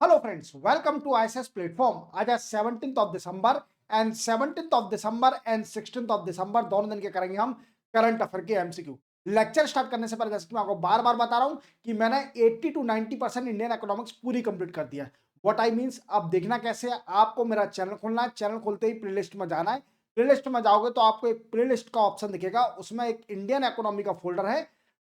Hello friends, welcome to ISS platform. आज है 17th of December and 17th of December and 16th of December दोनों दिन के करेंगे हम करंट अफेयर के एमसीक्यू। लेक्चर स्टार्ट करने से पहले जैसे कि मैं आपको बार बार बता रहा हूं कि मैंने 80 to 90% इंडियन इकोनॉमिक्स पूरी कंप्लीट कर दिया है। व्हाट आई मींस, अब देखना कैसे है, आपको मेरा चैनल खोलना है। चैनल खोलते ही प्लेलिस्ट में जाना है। प्लेलिस्ट में जाओगे तो आपको एक प्लेलिस्ट का ऑप्शन दिखेगा, उसमें एक इंडियन इकोनॉमी का फोल्डर है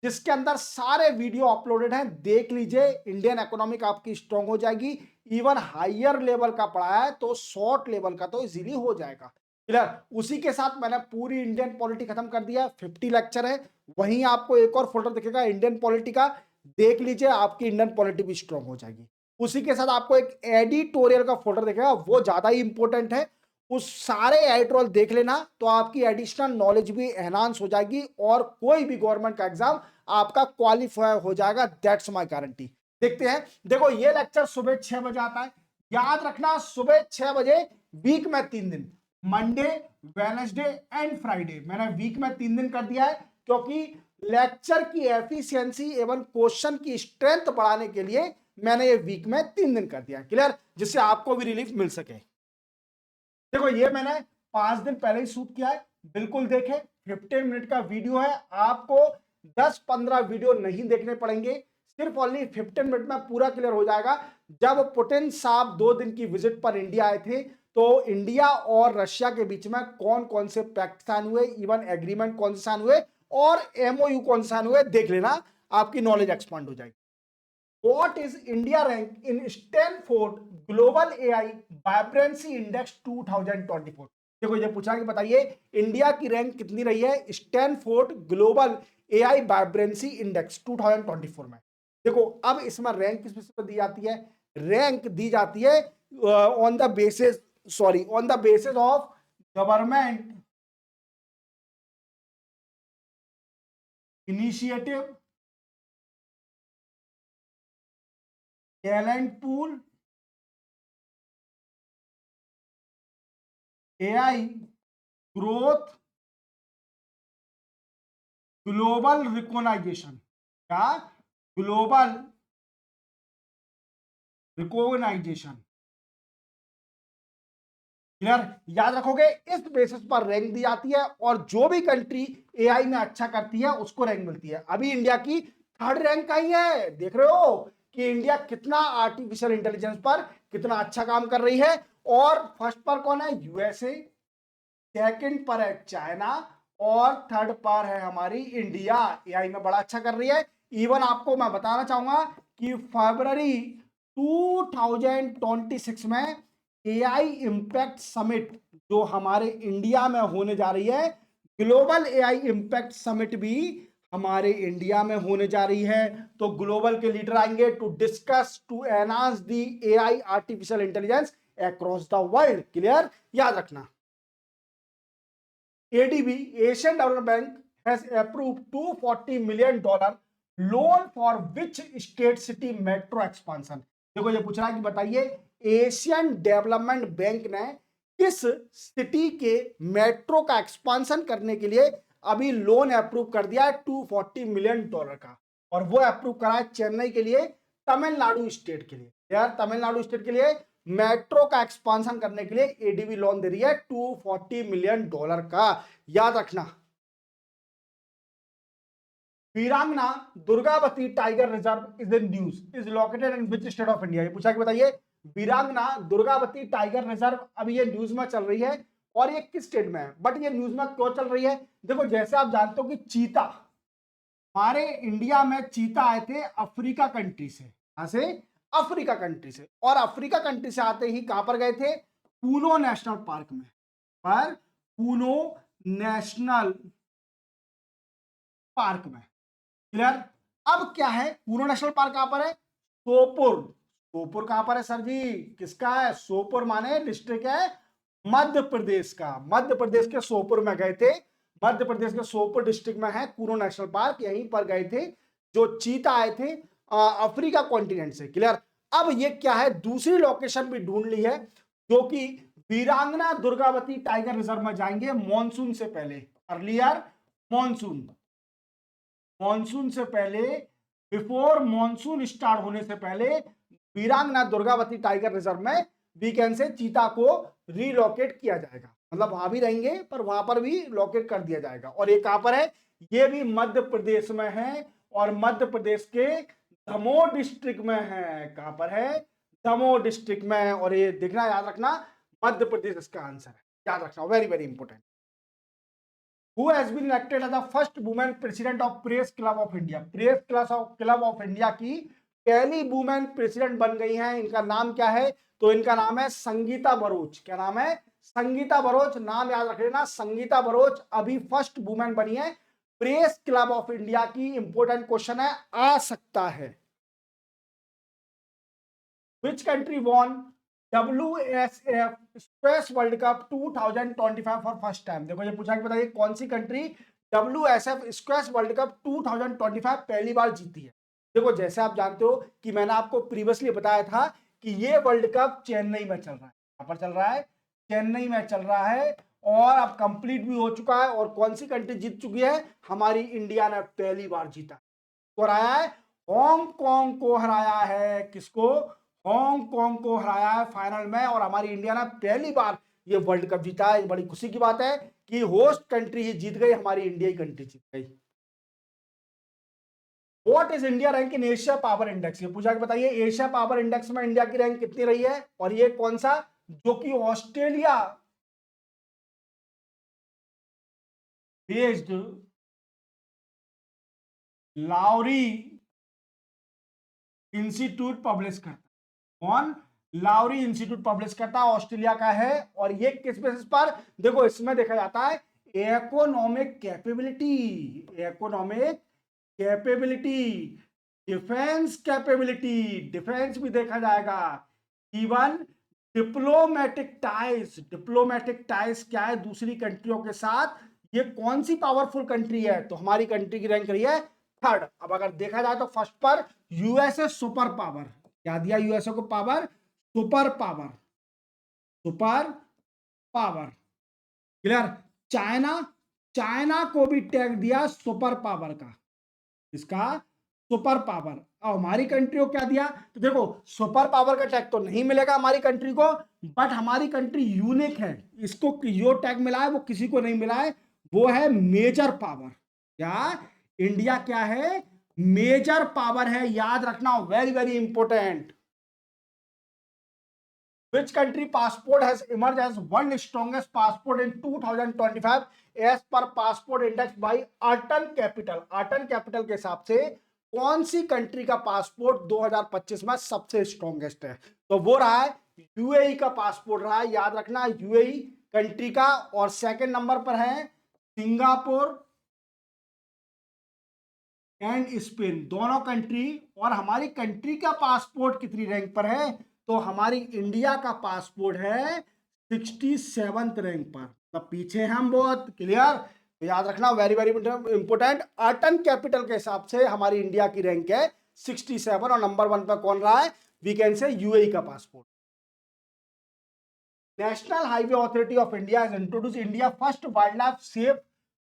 जिसके अंदर सारे वीडियो अपलोडेड हैं। देख लीजिए, इंडियन इकोनॉमिक आपकी स्ट्रांग हो जाएगी। इवन हायर लेवल का पढ़ा है तो शॉर्ट लेवल का तो इजीली हो जाएगा। क्लियर। उसी के साथ मैंने पूरी इंडियन पॉलिटी खत्म कर दिया। 50 लेक्चर है। वहीं आपको एक और फोल्डर दिखेगा इंडियन पॉलिटी का, देख लीजिए, आपकी इंडियन पॉलिटी भी स्ट्रांग हो जाएगी। उसी के साथ आपको एक एडिटोरियल का फोल्डर दिखेगा, वो ज्यादा ही इंपॉर्टेंट है। उस सारे एडिटोरियल देख लेना तो आपकी एडिशनल नॉलेज भी एनहांस हो जाएगी और कोई भी गवर्नमेंट का एग्जाम आपका क्वालिफाई हो जाएगा। That's my guarantee. देखते हैं। देखो, ये लेक्चर सुबह 6 बजे आता है। याद रखना, सुबह 6 बजे। वीक में 3 दिन, मंडे, वेडनेसडे एंड फ्राइडे। मैंने वीक में 3 दिन कर दिया है क्योंकि लेक्चर की एफिशिएंसी एवं क्वेश्चन की स्ट्रेंथ बढ़ाने के लिए मैंने ये वीक में 3 दिन कर दिया। क्लियर, जिससे आपको भी रिलीफ मिल सके। देखो, ये मैंने 5 दिन पहले ही शूट किया है, बिल्कुल देखे। 15 मिनट का वीडियो है, आपको 10-15 वीडियो नहीं देखने पड़ेंगे, सिर्फ ओनली 15 मिनट में पूरा क्लियर हो जाएगा। जब पुतिन साहब 2 दिन की विजिट पर इंडिया आए थे तो इंडिया और रशिया के बीच में कौन कौन से पैक्ट साइन हुए, इवन एग्रीमेंट कौन से साइन हुए और एमओयू कौन से साइन हुए, देख लेना, आपकी नॉलेज एक्सपांड हो जाएगी। What is India rank in Stanford Global AI Vibrancy Index 2024? देखो, ये पूछा कि बताइए इंडिया की रैंक कितनी रही है Stanford global AI vibrancy index 2024 में। देखो, अब इसमें रैंक किस बेसिस पर दी जाती है? रैंक दी जाती है on the basis, on the basis of government initiative, talent pool, AI growth, global recognition. क्या? Global recognition. क्लियर। याद रखोगे, इस बेसिस पर रैंक दी जाती है और जो भी कंट्री एआई में अच्छा करती है उसको रैंक मिलती है। अभी इंडिया की 3rd रैंक आई है। देख रहे हो कि इंडिया कितना आर्टिफिशियल इंटेलिजेंस पर कितना अच्छा काम कर रही है। और फर्स्ट पर कौन है? यूएसए, सेकंड पर है चाइना और थर्ड पर है हमारी इंडिया। एआई में बड़ा अच्छा कर रही है। इवन आपको मैं बताना चाहूंगा कि फरवरी 2026 में एआई इंपैक्ट समिट जो हमारे इंडिया में होने जा रही है, ग्लोबल एआई इंपैक्ट समिट भी हमारे इंडिया में होने जा रही है। तो ग्लोबल के लीडर आएंगे to discuss to enhance the AI artificial intelligence across the world. Clear, याद रखना। ADB, Asian Development Bank, has approved $240 million loan for which state city metro expansion? देखो, ये पूछ रहा है कि बताइए एशियन डेवलपमेंट बैंक ने किस सिटी के मेट्रो का एक्सपांशन करने के लिए अभी लोन अप्रूव कर दिया है $240 मिलियन का। और वो अप्रूव करा है चेन्नई के लिए, तमिलनाडु स्टेट के लिए। यार, तमिलनाडु स्टेट के लिए मेट्रो का एक्सपांशन करने के लिए एडीबी लोन दे रही है $240 मिलियन का। याद रखना। वीरांगना Durgavati tiger reserve is in news is located in which state of India? ये पूछा कि बताइए वीरांगना दुर्गावती टाइगर रिजर्व अभी ये न्यूज में चल रही है और ये किस स्टेट में है। बट ये न्यूज में क्यों चल रही है? देखो, जैसे आप जानते हो कि चीता, हमारे इंडिया में चीता आए थे अफ्रीका कंट्री से। कहां से? अफ्रीका कंट्री से। और अफ्रीका कंट्री से आते ही कहां पर गए थे? पूनो नेशनल पार्क में। पर पूनो नेशनल पार्क में। क्लियर। अब क्या है, पूनो नेशनल पार्क कहां पर है? सोपुर। सोपुर कहां पर है सर जी? किसका है? सोपुर माने डिस्ट्रिक्ट है मध्य प्रदेश का। मध्य प्रदेश के सोपुर में गए थे। मध्य प्रदेश के सोपुर डिस्ट्रिक्ट में है पूनो नेशनल पार्क, यहीं पर गए थे जो चीता आए थे अफ्रीका कॉन्टिनेंट से। क्लियर। अब ये क्या है, दूसरी लोकेशन भी ढूंढ ली है जो कि वीरांगना दुर्गावती टाइगर रिजर्व में जाएंगे मॉनसून से पहले। अर्लियर मॉनसून, मॉनसून से पहले, बिफोर मॉनसून स्टार्ट होने से पहले वीरांगना दुर्गावती टाइगर रिजर्व में वी कैन से चीता को रीलोकेट किया जाएगा, मतलब वहां भी रहेंगे पर वहां पर भी लोकेट कर दिया जाएगा। और ये कहां पर है, ये भी मध्य प्रदेश में है और मध्य प्रदेश के दमोह डिस्ट्रिक्ट में है। कहां पर है, दमोह डिस्ट्रिक्ट में। और ये देखना, याद रखना, मध्य प्रदेश इसका आंसर है, याद रखना, very very important. Who has been elected as the first woman president of Press Club of India? Press Club of India की पहली वुमेन प्रेसिडेंट बन गई हैं। इनका नाम क्या है, तो इनका नाम है संगीता बरोच। क्या नाम है, संगीता बरोच। नाम याद रख लेना, संगीता बरोच अभी फर्स्ट वुमेन बनी है प्रेस क्लब ऑफ इंडिया की। इंपॉर्टेंट क्वेश्चन है, आ सकता है। Which country won WSF squash world cup 2025 for first time? देखो ये पूछा कि बताइए कौन सी country WSF squash world cup 2025 पहली बार जीती है। देखो जैसे आप जानते हो कि मैंने आपको प्रीवियसली बताया था कि ये वर्ल्ड कप चेन्नई में चल रहा है। कहां पर चल रहा है, चेन्नई में चल रहा है और अब कंप्लीट भी हो चुका है। और कौन सी कंट्री जीत चुकी है, हमारी इंडिया ने पहली बार जीता। तो हराया है, हांगकांग को हराया है। किसको, हांगकांग को हराया है फाइनल में। और हमारी इंडिया ने पहली बार ये वर्ल्ड कप जीता है। बड़ी खुशी की बात है कि होस्ट कंट्री ही जीत गई, हमारी इंडिया ही कंट्री जीत गई। What is India rank in Asia power index? ये पूछा कि बताइए एशिया पावर इंडेक्स में इंडिया की रैंक कितनी रही है। और ये कौन सा, जो कि Australia based Lowry institute publish करता है। कौन, लाउरी इंस्टीट्यूट पब्लिश करता है, ऑस्ट्रेलिया का है। और ये किस बेसिस पर, देखो इसमें देखा जाता है economic capability, economic capability, defence capability, defence भी देखा जाएगा, even diplomatic ties. Diplomatic ties क्या है, दूसरी कंट्रियों के साथ। ये कौन सी पावरफुल कंट्री है, तो हमारी कंट्री की रैंक रही है थर्ड। अब अगर देखा जाए तो फर्स्ट पर यूएसए सुपर पावर, क्या दिया यूएसए को power, super power, super power, clear. China, China को भी टैग दिया सुपर पावर का, इसका सुपर पावर। अब हमारी कंट्री को क्या दिया, तो देखो सुपर पावर का टैग तो नहीं मिलेगा हमारी कंट्री को, बट हमारी कंट्री यूनिक है, इसको जो टैग मिला है वो किसी को नहीं मिला है, वो है मेजर पावर। क्या, इंडिया क्या है, मेजर पावर है, याद रखना, very very important. Which country passport has emerged as world strongest passport in 2025 as per passport index by Artan Capital? Artan Capital के हिसाब से कौन सी कंट्री का पासपोर्ट 2025 में सबसे स्ट्रॉन्गेस्ट है, तो वो रहा है यूएई का पासपोर्ट रहा है, याद रखना, यूएई कंट्री का। और सेकंड नंबर पर है सिंगापुर एंड स्पेन, दोनों कंट्री। और हमारी कंट्री का पासपोर्ट कितनी रैंक पर है, तो हमारी इंडिया का पासपोर्ट है 67th रैंक पर, तो पीछे हम बहुत, क्लियर। तो याद रखना, वेरी वेरी इंपोर्टेंट। आर्टन कैपिटल के हिसाब से हमारी इंडिया की रैंक है 67 और नंबर 1 पर कौन रहा है, वी कैन से यूएई का passport. National highway authority of India has introduce India first wild life safe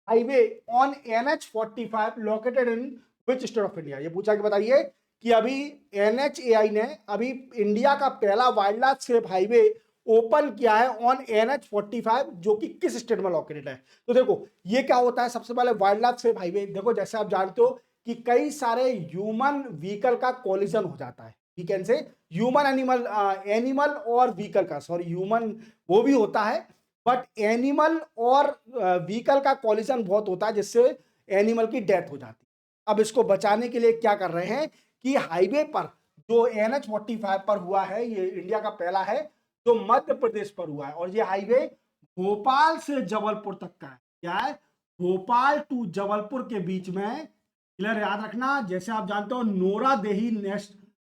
highway on NH45 located in which state of India? ये पूछा कि बताइए कि अभी NHAI ने अभी इंडिया का पहला wild life safe highway open किया है ऑन NH45, जो कि किस स्टेट में लोकेटेड है। तो देखो ये क्या होता है, सबसे पहले वाइल्ड लाइफ सेफ हाईवे, देखो जैसे आप जानते हो कि कई सारे ह्यूमन व्हीकल का कोलिजन हो जाता है, we can say human animal, animal और व्हीकल का, सॉरी ह्यूमन वो भी होता है, बट एनिमल और व्हीकल का कोलिजन बहुत होता है जिससे एनिमल की डेथ हो जाती है। अब इसको बचाने के लिए क्या कर रहे हैं कि हाईवे पर जो NH45 पर हुआ है, ये इंडिया का पहला है जो मध्य प्रदेश पर हुआ है। और ये हाईवे भोपाल से जबलपुर तक का है। क्या है, भोपाल टू जबलपुर के बीच में, क्लियर, याद रखना। जैसे आप जानते हो नोरा देही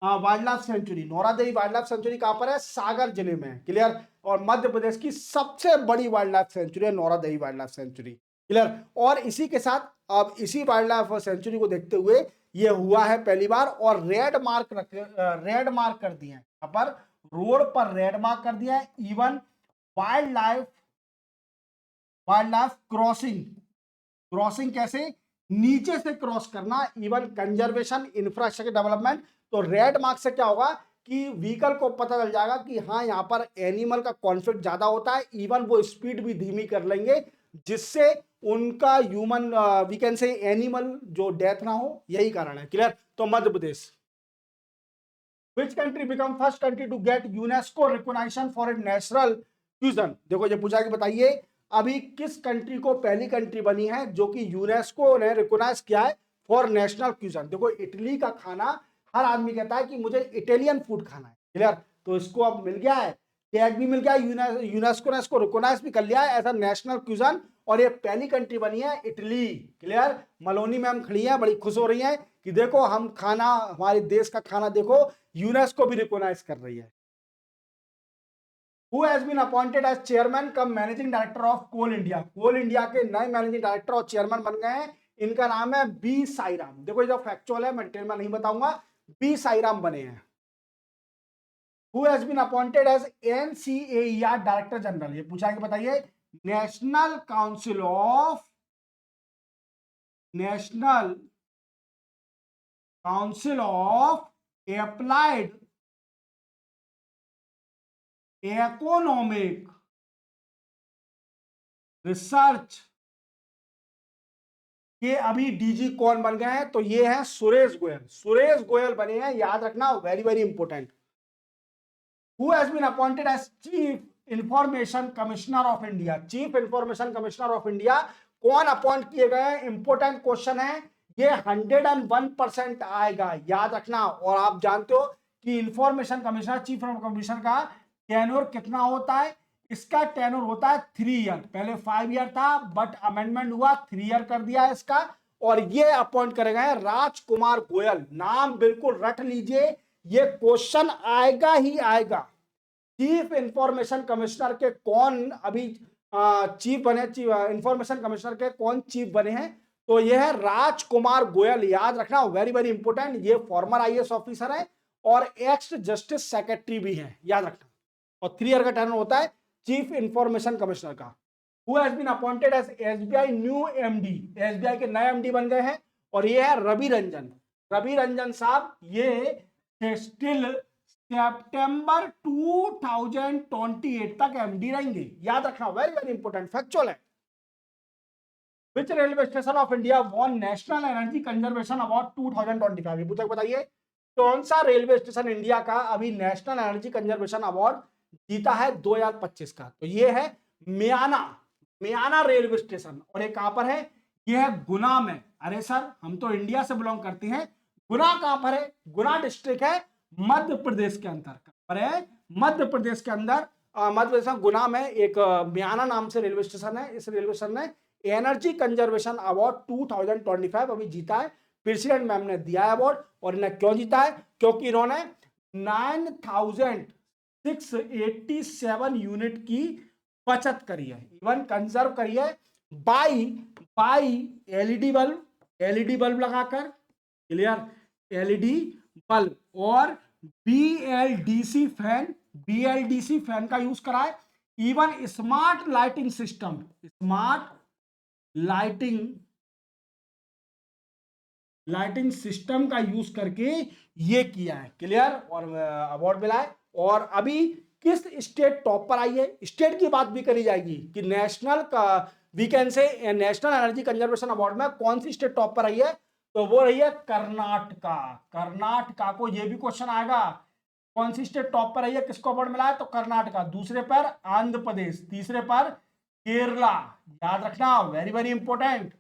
वाइल्ड लाइफ सेंचुरी, नोरा देही वाइल्ड लाइफ सेंचुरी कहां पर है, सागर जिले में, क्लियर। और मध्य प्रदेश की सबसे बड़ी वाइल्ड लाइफ सेंचुरी है नोरा देही वाइल्ड लाइफ सेंचुरी, क्लियर। और इसी के साथ अब इसी वाइल्ड लाइफ सेंचुरी को देखते हुए ये हुआ है पहली बार। और रेड मार्क कर दिए हैं यहाँ पर, रोड पर रेड मार्क कर दिया है। Even wild life crossing, crossing कैसे, नीचे से क्रॉस करना, इवन कंजर्वेशन इंफ्रास्ट्रक्चर डेवलपमेंट। तो रेड मार्क से क्या होगा कि व्हीकल को पता चल जाएगा कि हाँ यहाँ पर एनिमल का कॉन्फ्लिक्ट ज्यादा होता है, इवन वो स्पीड भी धीमी कर लेंगे जिससे उनका human we can say animal जो डेथ ना हो, यही कारण है। क्लियर? तो Madhya Pradesh. Which country become first country to get UNESCO recognition for its natural cuisine? देखो ये पूछा कि बताइए अभी किस कंट्री को पहली कंट्री बनी है जो कि यूनेस्को ने रिकॉग्नाइज किया है फॉर नेशनल क्यूजन। देखो इटली का खाना हर आदमी कहता है कि मुझे इटालियन फूड खाना है। क्लियर? तो इसको अब मिल गया है, टैग भी मिल गया, यूनेस्को ने इसको रिकॉग्नाइज भी कर लिया है एज अ नेशनल क्यूजन, और ये पहली कंट्री बनी है इटली। क्लियर? मलोनी मैम खड़ी है, बड़ी खुश हो रही है कि देखो हम खाना, हमारे देश का खाना देखो यूनेस्को भी रिकॉग्नाइज कर रही है। Who has been appointed as chairman cum managing director of Coal India? Coal India के नए मैनेजिंग डायरेक्टर और चेयरमैन बन गए हैं, इनका नाम है बी साईराम। देखो ये जो फैक्चुअल है मैं डिटेल में नहीं बताऊंगा, बी साईराम बने हैं। Who has been appointed as NCAER director general? ये पूछा कि बताइए national council of applied economic research के अभी डीजी कौन बन गए हैं? तो ये है सुरेश गोयल। सुरेश गोयल बने हैं, याद रखना, very very important. Who has been appointed as Chief Information Commissioner of India? Chief Information Commissioner of India कौन अपॉइंट किए गए हैं? इंपोर्टेंट क्वेश्चन है ये, 101% आएगा, याद रखना। और आप जानते हो कि इंफॉर्मेशन कमिश्नर, चीफ कमिश्नर का टेन्योर कितना होता है? इसका टेन्योर होता है 3 ईयर। पहले 5 ईयर था बट अमेंडमेंट हुआ, 3 ईयर कर दिया है इसका। और ये अपॉइंट करे गए राजकुमार गोयल। नाम बिल्कुल रट लीजिए, ये क्वेश्चन आएगा ही आएगा। चीफ इंफॉर्मेशन कमिश्नर के कौन अभी चीफ बने, इंफॉर्मेशन कमिश्नर के कौन चीफ बने हैं? तो ये है राजकुमार गोयल, याद रखना, वेरी वेरी इंपॉर्टेंट। ये फॉर्मर आईएएस ऑफिसर है और एक्स जस्टिस सेक्रेटरी भी है, याद रखना। और 3 ईयर का टर्न होता है चीफ इंफॉर्मेशन कमिश्नर का। Who has been appointed as SBI new MD? SBI के नए एमडी बन गए हैं और ये है रवि रंजन। रवि रंजन साहब ये स्टिल सितंबर 2028 तक एमडी रहेंगे, याद रखना, वेरी वेरी इंपॉर्टेंट फैक्चुअल है। Which railway station of India won National Energy Conservation Award 2025? ये पूछा बताइए कौन सा रेलवे स्टेशन इंडिया का अभी नेशनल एनर्जी कंजर्वेशन अवार्ड जीता है 2025 का? तो ये है मियाना रेलवे स्टेशन। और ये कहां पर है? ये है गुना में। अरे सर हम तो इंडिया से बिलोंग करते हैं, गुना कहां पर है? गुना डिस्ट्रिक्ट है मध्य प्रदेश के अंदर। पर है मध्य प्रदेश के अंदर, मध्य प्रदेश गुना में एक मियाना नाम से रेलवे स्टेशन है। इस रेलवे स्टेशन ने एनर्जी कंजर्वेशन अवार्ड 2025 अभी जीता है। प्रेसिडेंट मैम ने दिया है अवार्ड। और इन्हें क्यों जीता है? क्योंकि इन्होंने 9687 यूनिट की बचत करी है, इवन कंजर्व करी है बाई एलईडी बल्ब लगाकर। क्लियर? एलईडी बल्ब और बीएलडीसी फैन का यूज करा है। इवन स्मार्ट लाइटिंग सिस्टम का यूज करके ये किया है। क्लियर? और अवार्ड मिला है। और अभी किस स्टेट टॉप पर आई है? स्टेट की बात भी करी जाएगी कि नेशनल का we can say national energy conservation award में कौन सी स्टेट टॉप पर आई है? तो वो रही है कर्नाटका। कर्नाटका को ये भी क्वेश्चन आएगा, कौन सी स्टेट टॉप पर रही है, किसको अवार्ड मिला है? तो कर्नाटका। दूसरे पर आंध्र प्रदेश, तीसरे पर केरला, याद रखना, very very important.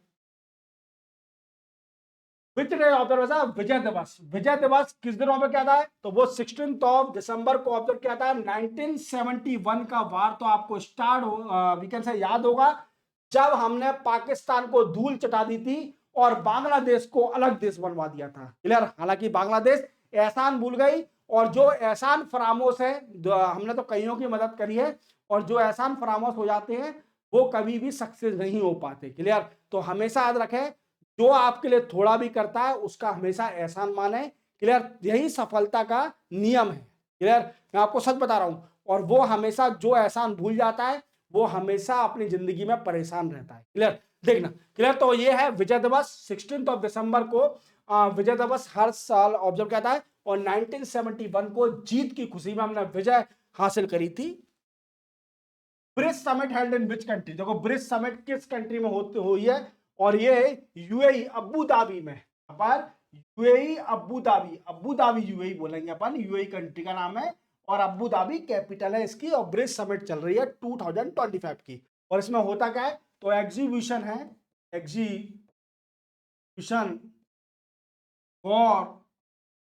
Which day observe था? विजय दिवस। विजय दिवस किस दिन ऑब्जर्व किया था? तो वो 16 दिसंबर को ऑब्जर्व किया था। 1971 का वार तो आपको स्टार्ट वीकेंड से याद होगा, जब हमने पाकिस्तान को धूल चटा दी थी और बांग्लादेश को अलग देश बनवा दिया था। क्लियर? हालांकि बांग्लादेश एहसान भूल गई, और जो एहसान फरामोश है, हमने तो कईयों की मदद करी है, और जो एहसान फरामोश हो जाते हैं वो कभी भी सक्सेस नहीं हो पाते। क्लियर? तो हमेशा याद रखें, जो आपके लिए थोड़ा भी करता है उसका हमेशा एहसान माने। क्लियर? यही सफलता का नियम है। क्लियर? मैं आपको सच बता रहा हूं। और वो हमेशा जो एहसान भूल जाता है वो हमेशा अपनी जिंदगी में परेशान रहता है। क्लियर? देखना क्लियर। तो ये है विजय दिवस, 16 दिसंबर को विजय दिवस हर साल ऑब्जर्व किया जाता है, और 1971 को जीत की खुशी में हमने विजय हासिल करी थी। Bridge summit held in which country, देखो ब्रिज समिट किस कंट्री में होती हुई है, और ये यूएई अबू धाबी में, पर UAE Abu Dhabi, Abu Dhabi UAE बोलेंगे अपन, यूएई कंट्री का नाम है और अबू धाबी कैपिटल है इसकी, और ब्रिज समिट चल रही है 2025 की। और इसमें होता क्या है, तो एग्जीबिशन है, exhibition for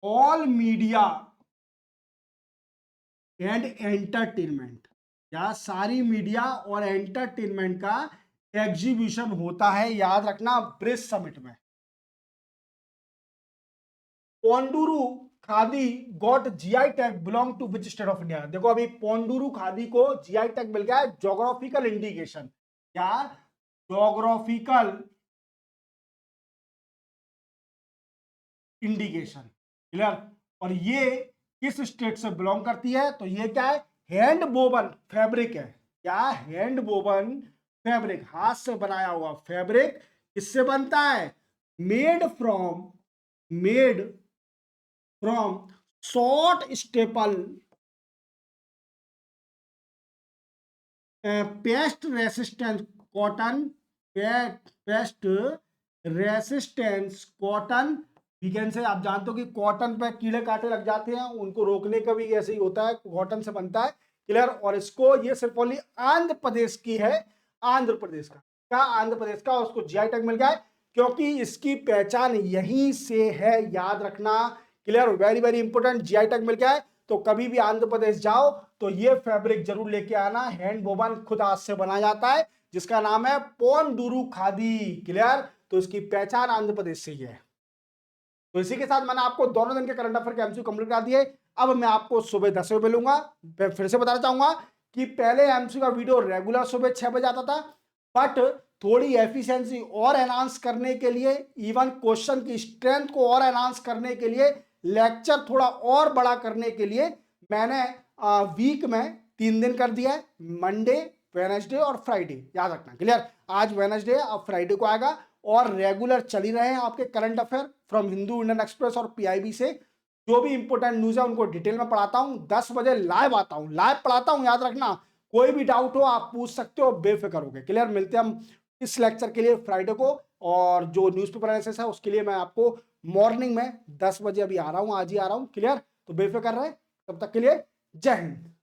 all media and entertainment, या सारी मीडिया और एंटरटेनमेंट का एग्जीबिशन होता है, याद रखना, ब्रिज समिट में। Ponduru khadi got GI tag belong to which state of India, देखो अभी पोंडुरु खादी को जीआई टैग मिल गया है, जोग्राफिकल इंडिकेशन, या जोग्राफिकल इंडिकेशन, क्लियर। और ये किस स्टेट से बिलोंग करती है, तो ये क्या है, हैंड वोवन फैब्रिक है, क्या, हैंड वोवन फैब्रिक, हाथ से बनाया हुआ फैब्रिक, किससे बनता है, made from short staple paste resistance cotton, paste resistance cotton vegan से, आप जानते हो कि कॉटन पे कीड़े कांटे लग जाते हैं, उनको रोकने का भी ऐसे ही होता है, कॉटन से बनता है, क्लियर। और इसको, ये सिर्फ ओनली आंध्र प्रदेश की है, आंध्र प्रदेश का, क्या आंध्र प्रदेश का, उसको जीआई टैग मिल गया है, क्योंकि इसकी पहचान यहीं से है, याद रखना, clear, very very important, GI tag मिल गया है। तो कभी भी आंध्र प्रदेश जाओ तो ये फैब्रिक जरूर लेके आना, हैंड वोवन खुद हाथ से बनाया जाता है, जिसका नाम है पोंडुरु खादी, क्लियर। तो इसकी पहचान आंध्र प्रदेश से ही है। तो इसी के साथ मैंने आपको दोनों दिन के करंट अफेयर के एमसीक्यू कंप्लीट करा दिए। अब मैं आपको सुबह 10 बजे मिलूंगा। मैं फिर से बताना चाहूंगा कि पहले एमसीक्यू का वीडियो रेगुलर सुबह 6 बजे आता था, बट थोड़ी एफिशिएंसी और एनहांस करने के लिए, इवन क्वेश्चन की स्ट्रेंथ को और एनहांस करने के लिए, लेक्चर थोड़ा और बड़ा करने के लिए मैंने वीक में 3 दिन कर दिया है, मंडे, वेडनेसडे और फ्राइडे, याद रखना, क्लियर। आज वेडनेसडे, अब फ्राइडे को आएगा, और रेगुलर चल ही रहे हैं आपके current affair from Hindu Indian express और पीआईबी से। जो भी इंपॉर्टेंट न्यूज है उनको डिटेल में पढ़ाता हूं, 10 बजे लाइव आता हूं, लाइव पढ़ाता हूं, याद रखना। कोई भी डाउट हो आप पूछ सकते हो, बेफिक्र होके, क्लियर। मिलते हैं हम इस लेक्चर के लिए फ्राइडे को, और जो न्यूज़पेपर एनालिसिस है उसके लिए मैं आपको मॉर्निंग में 10 बजे अभी आ रहा हूं, आज ही आ रहा हूं, क्लियर। तो बेफिक्र रहे, तब तक के लिए जय हिंद।